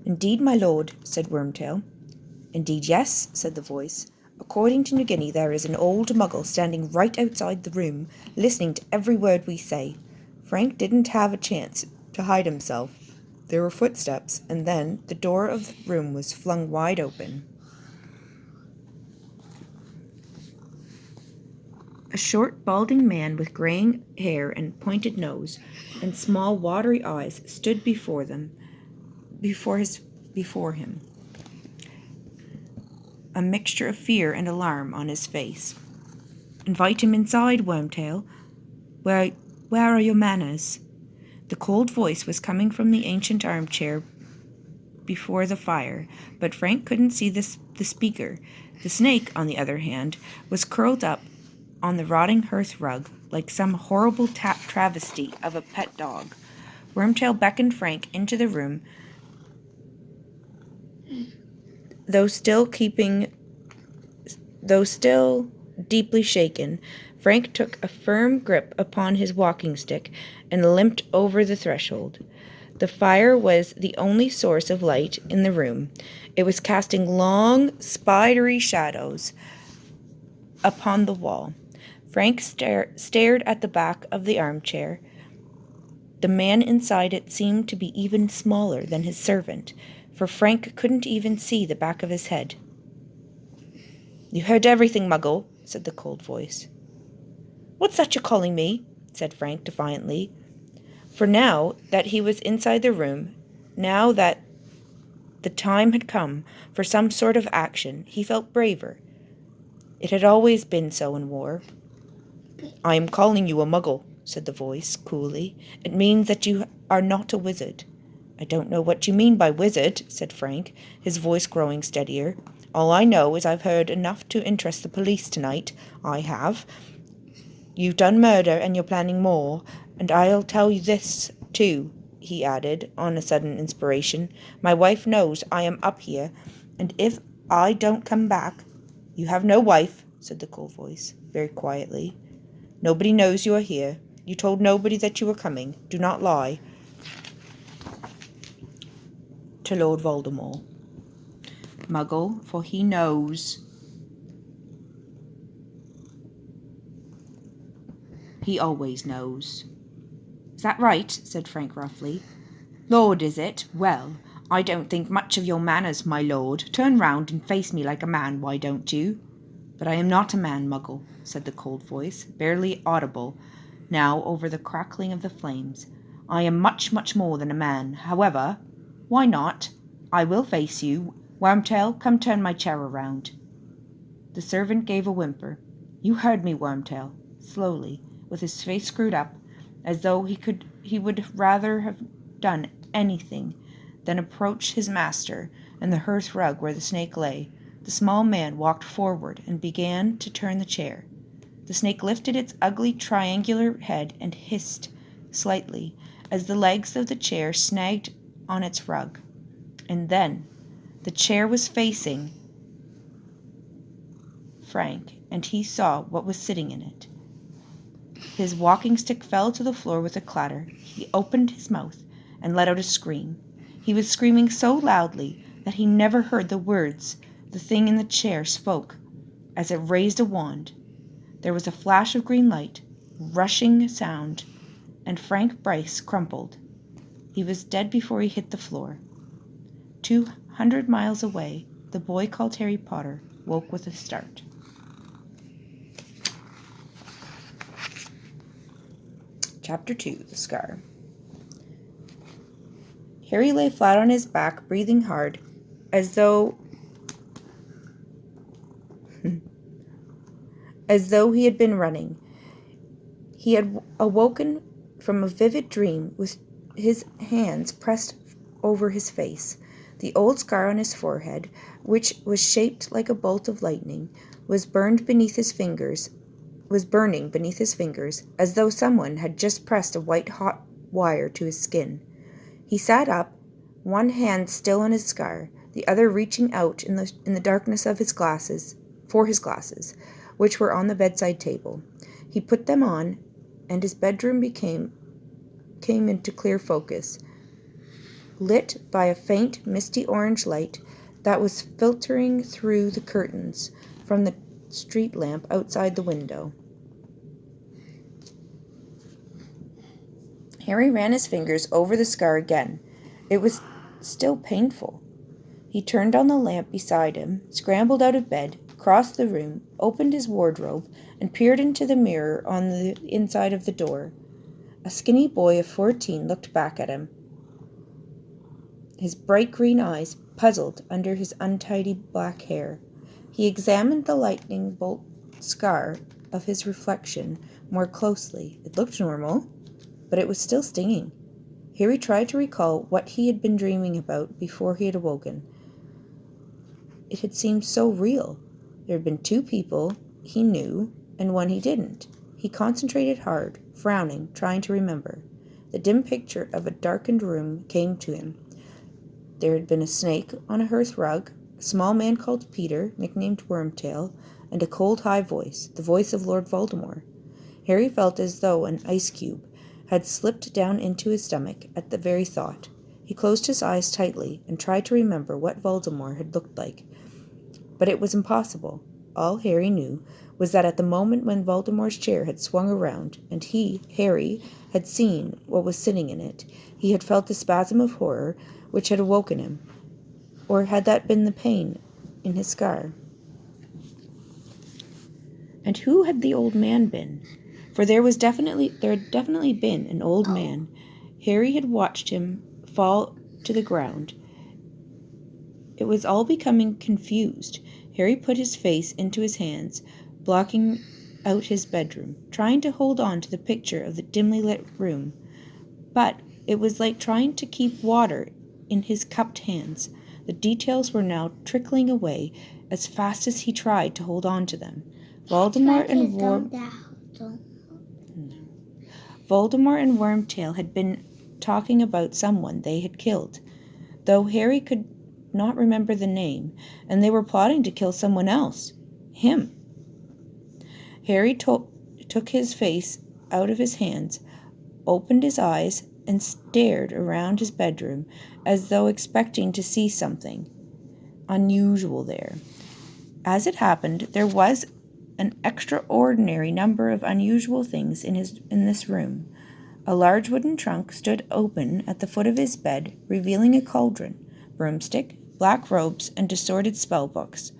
"Indeed, my lord," said Wormtail. "Indeed, yes," said the voice. "According to New Guinea, there is an old muggle standing right outside the room, listening to every word we say." Frank didn't have a chance to hide himself. There were footsteps, and then the door of the room was flung wide open. A short, balding man with graying hair and pointed nose and small, watery eyes stood before him, a mixture of fear and alarm on his face. "Invite him inside, Wormtail. Where are your manners?" The cold voice was coming from the ancient armchair before the fire, but Frank couldn't see the speaker. The snake, on the other hand, was curled up on the rotting hearth rug like some horrible travesty of a pet dog. Wormtail beckoned Frank into the room, though still deeply shaken. Frank took a firm grip upon his walking stick and limped over the threshold. The fire was the only source of light in the room. It was casting long, spidery shadows upon the wall. Frank stared at the back of the armchair. The man inside it seemed to be even smaller than his servant, for Frank couldn't even see the back of his head. "You heard everything, Muggle," said the cold voice. "What's that you're calling me?" said Frank defiantly. For now that he was inside the room, now that the time had come for some sort of action, he felt braver. It had always been so in war. "I am calling you a Muggle," said the voice coolly. "It means that you are not a wizard." "I don't know what you mean by wizard," said Frank, his voice growing steadier. "All I know is I've heard enough to interest the police tonight. I have. You've done murder and you're planning more, and I'll tell you this, too," he added, on a sudden inspiration. "My wife knows I am up here, and if I don't come back—" "You have no wife," said the cold voice, very quietly. "Nobody knows you are here. You told nobody that you were coming. Do not lie to Lord Voldemort, Muggle, for he knows. He always knows." "Is that right?" said Frank roughly. "Lord, is it? Well, I don't think much of your manners, my lord. Turn round and face me like a man, why don't you?" "But I am not a man, Muggle," said the cold voice, barely audible now over the crackling of the flames. "I am much, much more than a man. However, why not? I will face you. Wormtail, come turn my chair around." The servant gave a whimper. "You heard me, Wormtail," slowly, with his face screwed up, as though he would rather have done anything than approach his master and the hearth rug where the snake lay. The small man walked forward and began to turn the chair. The snake lifted its ugly triangular head and hissed slightly as the legs of the chair snagged on its rug. And then the chair was facing Frank, and he saw what was sitting in it. His walking stick fell to the floor with a clatter. He opened his mouth and let out a scream. He was screaming so loudly that he never heard the words the thing in the chair spoke as it raised a wand. There was a flash of green light, rushing sound, and Frank Bryce crumpled. He was dead before he hit the floor. 200 miles away, the boy called Harry Potter woke with a start. Chapter 2, The Scar. Harry lay flat on his back, breathing hard, as though he had been running. He had awoken from a vivid dream with his hands pressed over his face. The old scar on his forehead, which was shaped like a bolt of lightning, was burning beneath his fingers, as though someone had just pressed a white-hot wire to his skin. He sat up, one hand still on his scar, the other reaching out in the darkness of his glasses, which were on the bedside table. He put them on, and his bedroom came into clear focus. lit by a faint, misty orange light that was filtering through the curtains from the street lamp outside the window. Harry ran his fingers over the scar again. It was still painful. He turned on the lamp beside him, scrambled out of bed, crossed the room, opened his wardrobe, and peered into the mirror on the inside of the door. A skinny boy of 14 looked back at him, his bright green eyes puzzled under his untidy black hair. He examined the lightning bolt scar of his reflection more closely. It looked normal, but it was still stinging. Harry tried to recall what he had been dreaming about before he had awoken. It had seemed so real. There had been 2 people he knew and one he didn't. He concentrated hard, frowning, trying to remember. The dim picture of a darkened room came to him. There had been a snake on a hearth rug, a small man called Peter, nicknamed Wormtail, and a cold, high voice, the voice of Lord Voldemort. Harry felt as though an ice cube had slipped down into his stomach at the very thought. He closed his eyes tightly and tried to remember what Voldemort had looked like. But it was impossible. All Harry knew was that at the moment when Voldemort's chair had swung around, and he, Harry, had seen what was sitting in it, he had felt the spasm of horror which had awoken him. Or had that been the pain in his scar? And who had the old man been? For there had definitely been an old man. Harry had watched him fall to the ground. It was all becoming confused. Harry put his face into his hands, blocking out his bedroom, trying to hold on to the picture of the dimly lit room. But it was like trying to keep water in his cupped hands. The details were now trickling away as fast as he tried to hold on to them. Voldemort and Wormtail had been talking about someone they had killed, though Harry could not remember the name, and they were plotting to kill someone else. Him. Harry took his face out of his hands, opened his eyes, and stared around his bedroom as though expecting to see something unusual there. As it happened, there was an extraordinary number of unusual things in this room. A large wooden trunk stood open at the foot of his bed, revealing a cauldron, broomstick, black robes, and assorted spellbooks.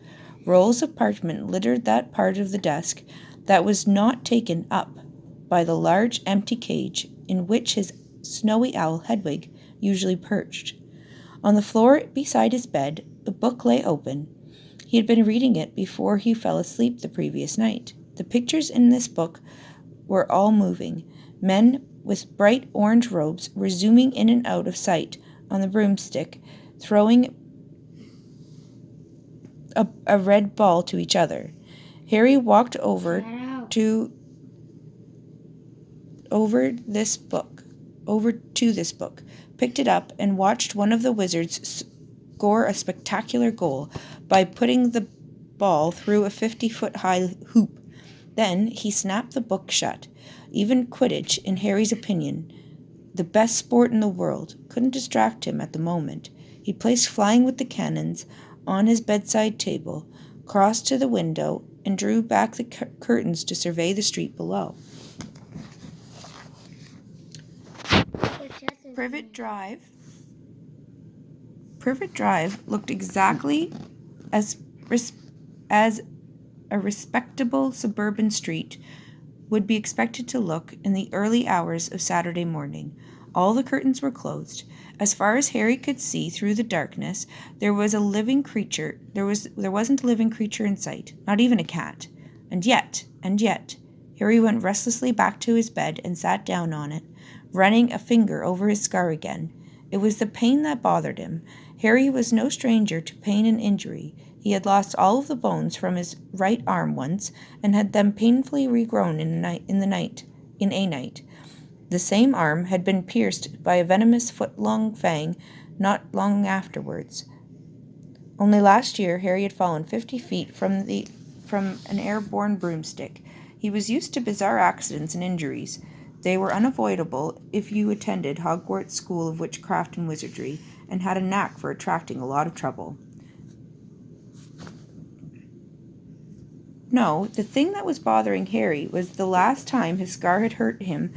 Rolls of parchment littered that part of the desk that was not taken up by the large empty cage in which his snowy owl Hedwig usually perched. On the floor beside his bed, a book lay open. He had been reading it before he fell asleep the previous night. The pictures in this book were all moving. Men with bright orange robes were zooming in and out of sight on the broomstick, throwing a red ball to each other. Harry walked over to this book, picked it up, and watched one of the wizards score a spectacular goal by putting the ball through a 50-foot-high hoop. Then he snapped the book shut. Even Quidditch, in Harry's opinion, the best sport in the world, couldn't distract him at the moment. He placed Flying with the Cannons on his bedside table, crossed to the window, and drew back the curtains to survey the street below. Privet Drive looked exactly as a respectable suburban street would be expected to look in the early hours of Saturday morning. All the curtains were closed. As far as Harry could see through the darkness, there wasn't a living creature in sight, not even a cat. And yet, Harry went restlessly back to his bed and sat down on it, running a finger over his scar again. It was the pain that bothered him. Harry was no stranger to pain and injury. He had lost all of the bones from his right arm once, and had them painfully regrown in a night. The same arm had been pierced by a venomous foot-long fang not long afterwards. Only last year Harry had fallen 50 feet from an airborne broomstick. He was used to bizarre accidents and injuries. They were unavoidable if you attended Hogwarts School of Witchcraft and Wizardry, and had a knack for attracting a lot of trouble. No, the thing that was bothering Harry was the last time his scar had hurt him,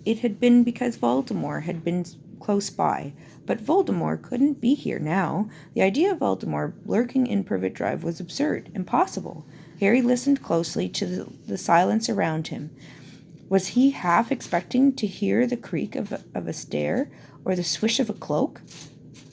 it had been because Voldemort had been close by. But Voldemort couldn't be here now. The idea of Voldemort lurking in Privet Drive was absurd, impossible. Harry listened closely to the silence around him. Was he half expecting to hear the creak of a stair or the swish of a cloak?